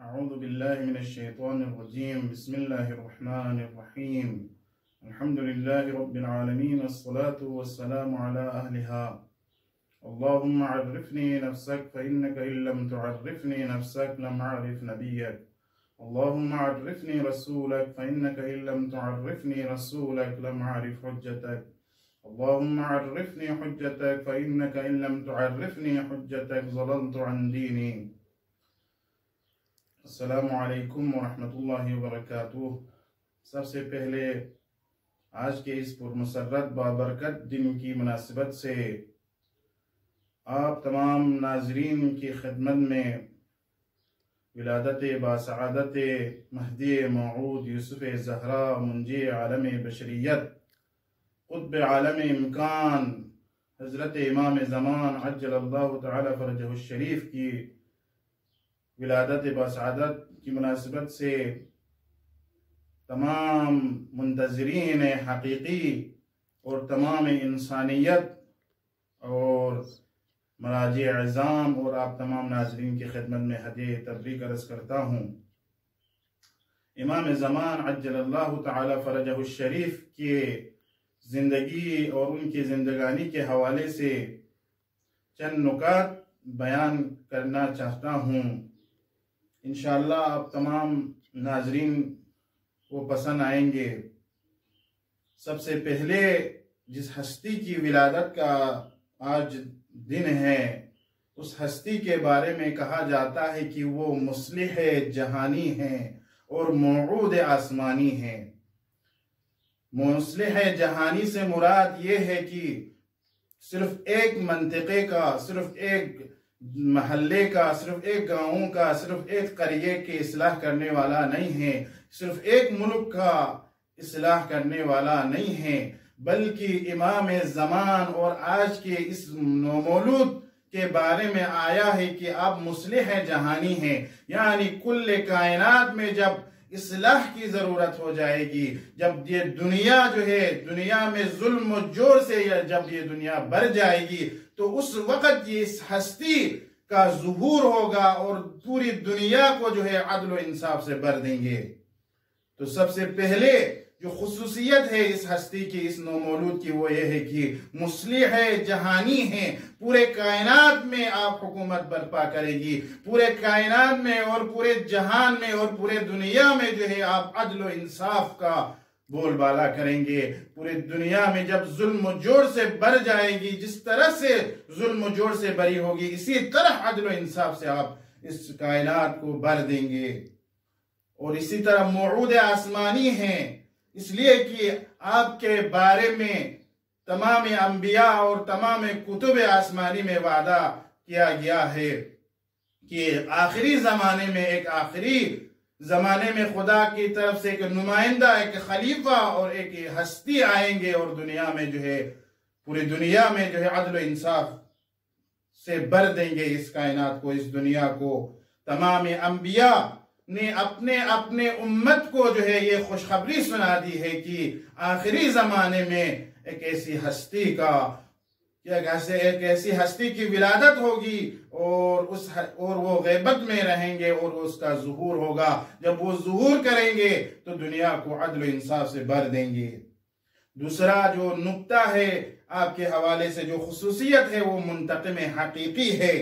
أعوذ بالله من الشيطان الرجيم. بسم الله الرحمن الرحيم. الحمد لله رب العالمين، الصلاة والسلام على أهلها. اللهم عرفني نفسك فإنك إن لم تعرفني نفسك لم أعرف نبيك. اللهم عرفني رسولك فإنك إن لم تعرفني رسولك لم أعرف حجتك. اللهم عرفني حجتك فإنك إن لم تعرفني حجتك ضللت عن ديني. السلام علیکم ورحمۃ اللہ وبرکاتہ۔ سب سے پہلے آج کے اس پرمسرت بابرکت دن کی مناسبت سے آپ تمام ناظرین کی خدمت میں ولادت باسعادت مہدی موعود یوسف زہرا منجی عالم بشریت قطب عالم امکان حضرت امام زمان عجل اللہ تعالی فرجہ الشریف کی ولادت باسعادت کی مناسبت سے تمام منتظرین حقیقی اور تمام انسانیت اور مراجع عظام اور آپ تمام ناظرین کی خدمت میں ہدیہ تبریک عرض کرتا ہوں۔ امام زمان عجل اللہ تعالی فرجہ الشریف کی زندگی اور ان کی زندگانی کے حوالے سے چند نکات بیان کرنا چاہتا ہوں۔ انشاءاللہ آپ تمام ناظرین کو پسند آئیں گے۔ سب سے پہلے جس ہستی کی ولادت کا آج دن ہے، اس ہستی کے بارے میں کہا جاتا ہے کہ وہ مصلح جہانی ہیں اور موعود آسمانی ہیں۔ مصلح جہانی سے مراد یہ ہے کہ صرف ایک منطقے کا، صرف ایک محلے کا، صرف ایک گاؤں کا، صرف ایک قریے کی اصلاح کرنے والا نہیں ہے، صرف ایک ملک کا اصلاح کرنے والا نہیں ہے، بلکہ امام زمان اور آج کے اس نومولود کے بارے میں آیا ہے کہ آپ مصلح جہانی ہیں، یعنی کل کائنات میں جب اصلاح کی ضرورت ہو جائے گی، جب یہ دنیا جو ہے دنیا میں ظلم و جور سے جب یہ دنیا بھر جائے گی تو اس وقت یہ اس ہستی کا ظہور ہوگا اور پوری دنیا کو جو ہے عدل و انصاف سے بھر دیں گے۔ تو سب سے پہلے جو خصوصیت ہے اس ہستی کی، اس نومولود کی، وہ یہ ہے کہ مصلح جہانی ہیں۔ پورے کائنات میں آپ حکومت برپا کرے گی، پورے کائنات میں اور پورے جہان میں اور پورے دنیا میں جو ہے آپ عدل و انصاف کا بول بالا کریں گے۔ پورے دنیا میں جب ظلم و جور سے بھر جائے گی، جس طرح سے ظلم و جور سے بھری ہوگی، اسی طرح عدل و انصاف سے آپ اس کائنات کو بھر دیں گے۔ اور اسی طرح موعود آسمانی ہیں، اس لیے کہ آپ کے بارے میں تمام انبیاء اور تمام کتب آسمانی میں وعدہ کیا گیا ہے کہ آخری زمانے میں، ایک آخری زمانے میں خدا کی طرف سے ایک نمائندہ، ایک خلیفہ اور ایک ہستی آئیں گے اور دنیا میں جو ہے پوری دنیا میں جو ہے عدل و انصاف سے بھر دیں گے اس کائنات کو، اس دنیا کو۔ تمام انبیاء نے اپنے اپنے امت کو جو ہے یہ خوشخبری سنا دی ہے کہ آخری زمانے میں ایک ایسی ہستی کا، ایک ایسی ہستی کی ولادت ہوگی اور وہ غیبت میں رہیں گے اور اس کا ظہور ہوگا۔ جب وہ ظہور کریں گے تو دنیا کو عدل و انصاف سے بھر دیں گے۔ دوسرا جو نقطہ ہے آپ کے حوالے سے، جو خصوصیت ہے، وہ منتقم حقیقی ہے۔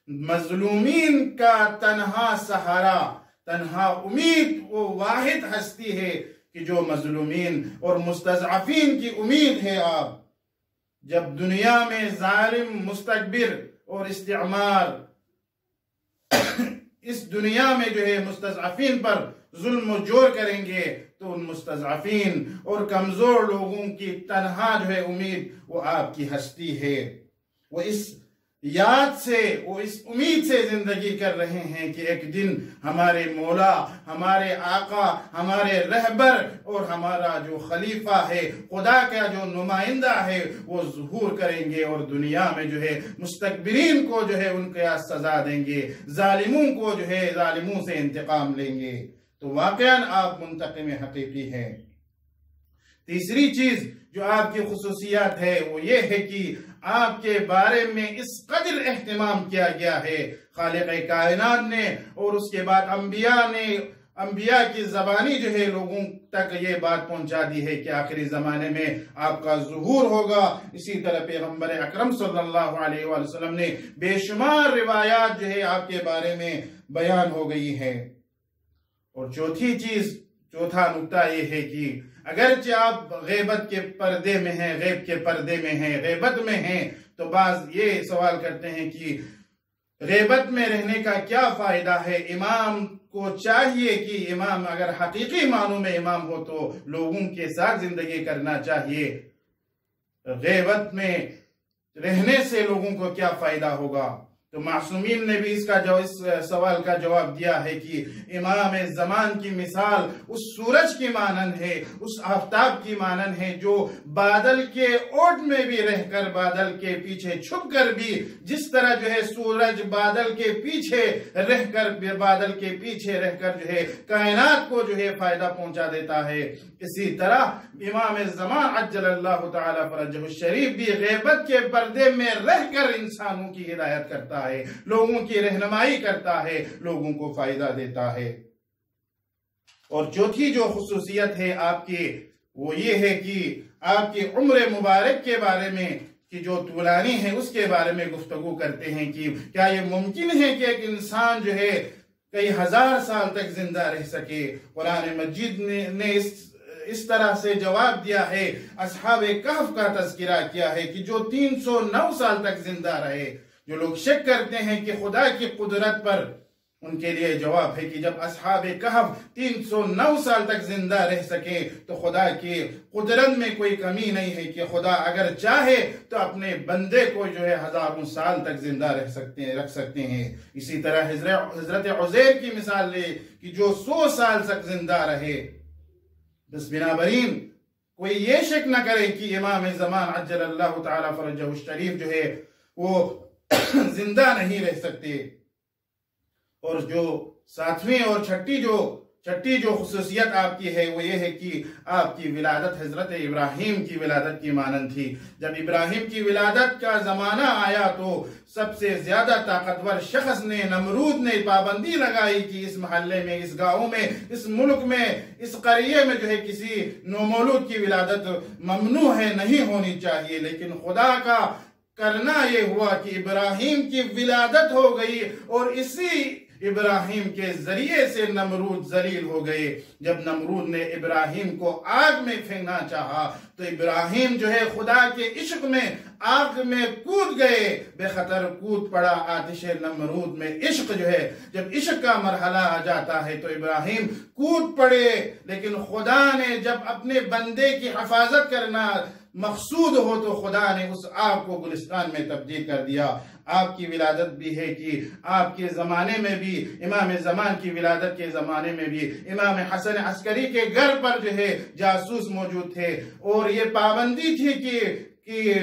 مظلومین کا تنہا سہارا، تنہا امید، وہ واحد ہستی ہے کہ جو مظلومین اور مستضعفین کی امید ہے۔ آپ جب دنیا میں ظالم، مستکبر اور استعمار اس دنیا میں جو ہے مستضعفین پر ظلم و جور کریں گے تو ان مستضعفین اور کمزور لوگوں کی تنہا جو ہے امید وہ آپ کی ہستی ہے۔ وہ اس یاد سے، وہ اس امید سے زندگی کر رہے ہیں کہ ایک دن ہمارے مولا، ہمارے آقا، ہمارے رہبر اور ہمارا جو خلیفہ ہے، خدا کا جو نمائندہ ہے، وہ ظہور کریں گے اور دنیا میں جو ہے مستکبرین کو جو ہے ان کا سزا دیں گے، ظالموں کو جو ہے ظالموں سے انتقام لیں گے۔ تو واقعاً آپ منتقم حقیقی ہیں۔ تیسری چیز جو آپ کی خصوصیات ہے وہ یہ ہے کہ آپ کے بارے میں اس قدر اہتمام کیا گیا ہے خالق کائنات نے، اور اس کے بعد انبیاء نے، انبیاء کی زبانی جو ہے لوگوں تک یہ بات پہنچا دی ہے کہ آخری زمانے میں آپ کا ظہور ہوگا۔ اسی طرح پیغمبر اکرم صلی اللہ علیہ وآلہ وسلم نے بے شمار روایات جو ہے آپ کے بارے میں بیان ہو گئی ہے۔ اور چوتھا نکتہ یہ ہے کہ اگرچہ آپ غیبت کے پردے میں ہیں، غیب کے پردے میں ہیں، غیبت میں ہیں، تو بعض یہ سوال کرتے ہیں کہ غیبت میں رہنے کا کیا فائدہ ہے؟ امام کو چاہیے کہ امام اگر حقیقی معنوں میں امام ہو تو لوگوں کے ساتھ زندگی کرنا چاہیے۔ غیبت میں رہنے سے لوگوں کو کیا فائدہ ہوگا؟ تو معصومین نے بھی اس سوال کا جواب دیا ہے کہ امام زمان کی مثال اس سورج کی مانند ہے، اس آفتاب کی مانند ہے جو بادل کے اوٹ میں بھی رہ کر، بادل کے پیچھے چھپ کر بھی، جس طرح جو ہے سورج بادل کے پیچھے رہ کر جو ہے کائنات کو جو ہے فائدہ پہنچا دیتا ہے، اسی طرح امام زمان عجل اللہ تعالی فرجہ الشریف بھی غیبت کے پردے میں رہ کر انسانوں کی ہدایت کرتا ہے، لوگوں کی رہنمائی کرتا ہے، لوگوں کو فائدہ دیتا ہے۔ اور چوتھی جو خصوصیت ہے آپ کی وہ یہ ہے کہ آپ کی عمر مبارک کے بارے میں کہ جو طولانی ہے اس کے بارے میں گفتگو کرتے ہیں کہ کیا یہ ممکن ہے کہ ایک انسان جو ہے کئی ہزار سال تک زندہ رہ سکے؟ قرآن مجید نے اس طرح سے جواب دیا ہے، اصحاب کہف کا تذکرہ کیا ہے کہ جو 309 سال تک زندہ رہے۔ جو لوگ شک کرتے ہیں کہ خدا کی قدرت پر، ان کے لیے جواب ہے کہ جب اصحاب کہف 309 سال تک زندہ رہ سکے تو خدا کی قدرت میں کوئی کمی نہیں ہے کہ خدا اگر چاہے تو اپنے بندے کو جو ہے ہزاروں سال تک زندہ رکھ سکتے ہیں۔ اسی طرح حضرت عزیر کی مثال لے کہ جو 100 سال تک زندہ رہے۔ بس بنابراین کوئی یہ شک نہ کرے کہ امام زمان عجل اللہ تعالی فرجہ الشریف جو ہے وہ زندہ نہیں رہ سکتے۔ اور جو ساتویں اور چھٹی جو خصوصیت آپ کی ہے وہ یہ ہے کہ آپ کی ولادت حضرت ابراہیم کی ولادت کی مانند تھی۔ جب ابراہیم کی ولادت کا زمانہ آیا تو سب سے زیادہ طاقتور شخص نے، نمرود نے پابندی لگائی کہ اس محلے میں، اس گاؤں میں، اس ملک میں، اس قریے میں جو ہے کسی نومولود کی ولادت ممنوع ہے، نہیں ہونی چاہیے۔ لیکن خدا کا کرنا یہ ہوا کہ ابراہیم کی ولادت ہو گئی اور اسی ابراہیم کے ذریعے سے نمرود ذلیل ہو گئے۔ جب نمرود نے ابراہیم کو آگ میں پھینکنا چاہا تو ابراہیم جو ہے خدا کے عشق میں آگ میں کود گئے، بے خطر کود پڑا آتش نمرود میں۔ عشق جو ہے جب عشق کا مرحلہ آ جاتا ہے تو ابراہیم کود پڑے، لیکن خدا نے جب اپنے بندے کی حفاظت کرنا مقصود ہو تو خدا نے اس آگ کو گلستان میں تبدیل کر دیا۔ آپ کی ولادت بھی ہے کہ آپ کے زمانے میں بھی، امام زمان کی ولادت کے زمانے میں بھی امام حسن عسکری کے گھر پر جو ہے جاسوس موجود تھے، اور یہ پابندی تھی کہ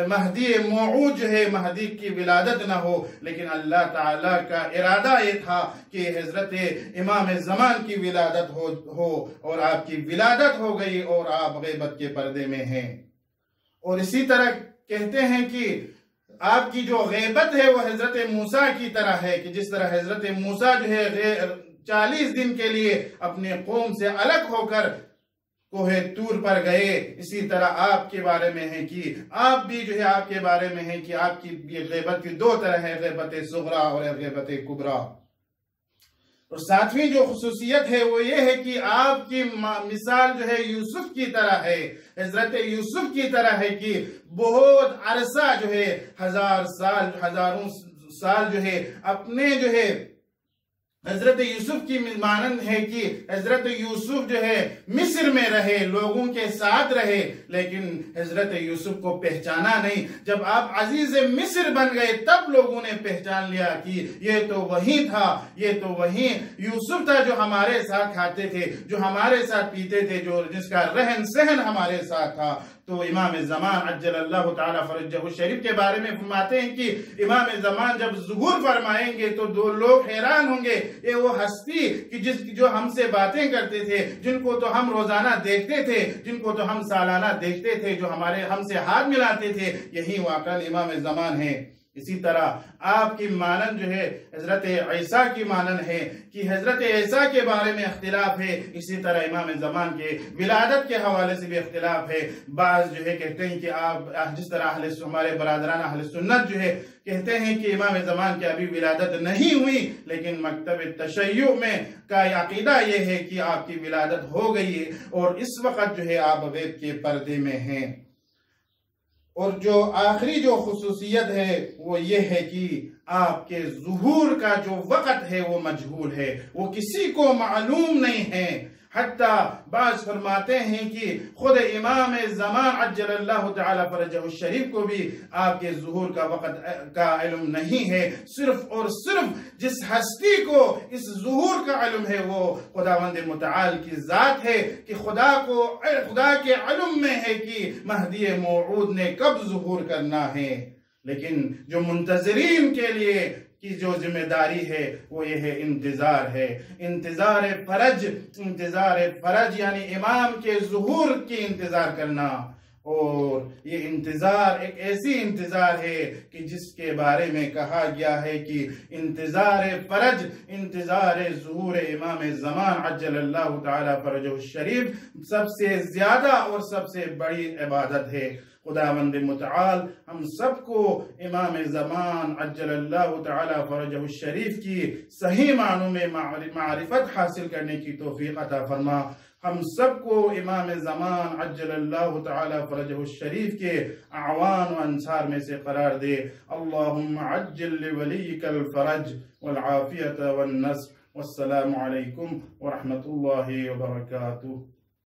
مہدی موعود جو ہے مہدی کی ولادت نہ ہو، لیکن اللہ تعالیٰ کا ارادہ یہ تھا کہ حضرت امام زمان کی ولادت ہو اور آپ کی ولادت ہو گئی اور آپ غیبت کے پردے میں ہیں۔ اور اسی طرح کہتے ہیں کہ آپ کی جو غیبت ہے وہ حضرت موسیٰ کی طرح ہے کہ جس طرح حضرت موسیٰ جو ہے 40 دن کے لیے اپنے قوم سے الگ ہو کر کوہ طور پر گئے، اسی طرح آپ کے بارے میں ہے کہ آپ بھی جو ہے آپ کے بارے میں ہے کہ آپ کی غیبت کی 2 طرح ہے، غیبت صغریٰ اور غیبت کبریٰ۔ اور ساتویں جو خصوصیت ہے وہ یہ ہے کہ آپ کی مثال جو ہے یوسف کی طرح ہے، حضرت یوسف کی طرح ہے کہ بہت عرصہ جو ہے ہزاروں سال جو ہے اپنے جو ہے حضرت یوسف کی مانند ہے کہ حضرت یوسف جو ہے مصر میں رہے، لوگوں کے ساتھ رہے، لیکن حضرت یوسف کو پہچانا نہیں۔ جب آپ عزیز مصر بن گئے تب لوگوں نے پہچان لیا کہ یہ تو وہی تھا، یہ تو وہی یوسف تھا جو ہمارے ساتھ کھاتے تھے، جو ہمارے ساتھ پیتے تھے، جس کا رہن سہن ہمارے ساتھ تھا۔ تو امام زمان عجل اللہ تعالی فرجہ الشریف کے بارے میں فرماتے ہیں کہ امام زمان جب ظہور فرمائیں گے تو دو لوگ حیران ہوں گے، یہ وہ ہستی کہ جو ہم سے باتیں کرتے تھے، جن کو تو ہم روزانہ دیکھتے تھے، جن کو تو ہم سالانہ دیکھتے تھے، جو ہم سے ہاتھ ملاتے تھے، یہی واقعا امام زمان ہے۔ اسی طرح آپ کی مانند جو ہے حضرت عیسیٰ کی مانند ہے کہ حضرت عیسیٰ کے بارے میں اختلاف ہے، اسی طرح امام زمان کے ولادت کے حوالے سے بھی اختلاف ہے۔ بعض جو ہے کہتے ہیں کہ آپ جس طرح ہمارے برادران اہل سنت جو ہے کہتے ہیں کہ امام زمان کی ابھی ولادت نہیں ہوئی، لیکن مکتب تشیع میں کا عقیدہ یہ ہے کہ آپ کی ولادت ہو گئی ہے اور اس وقت جو ہے آپ غیب کے پردے میں ہیں۔ اور جو آخری جو خصوصیت ہے وہ یہ ہے کہ آپ کے ظہور کا جو وقت ہے وہ مجہول ہے، وہ کسی کو معلوم نہیں ہے۔ حتیٰ بعض فرماتے ہیں کہ خود امام زمان عجل اللہ تعالی فرجہ الشریف کو بھی آپ کے ظہور کا وقت کا علم نہیں ہے۔ صرف اور صرف جس ہستی کو اس ظہور کا علم ہے وہ خداوند متعال کی ذات ہے کہ خدا کے علم میں ہے کہ مہدی موعود نے کب ظہور کرنا ہے۔ لیکن جو منتظرین کے لیے کی جو ذمہ داری ہے وہ یہ ہے انتظار ہے، انتظار فرج یعنی امام کے ظہور کی انتظار کرنا۔ اور یہ انتظار ایک ایسی انتظار ہے کہ جس کے بارے میں کہا گیا ہے کہ انتظار فرج، انتظار ظہور امام زمان عجل اللہ تعالی فرجہ الشریف سب سے زیادہ اور سب سے بڑی عبادت ہے۔ خداوند متعال ہم سب کو امام زمان عجل اللہ تعالی فرجہ الشریف کی صحیح معنوں میں معرفت حاصل کرنے کی توفیق عطا فرما۔ ہم سب کو امام زمان عجل اللہ تعالی فرجہ الشریف کے اعوان و انصار میں سے قرار دے۔ اللہم عجل لولیک الفرج والعافیت والنصر۔ والسلام علیکم ورحمۃ اللہ وبرکاتہ۔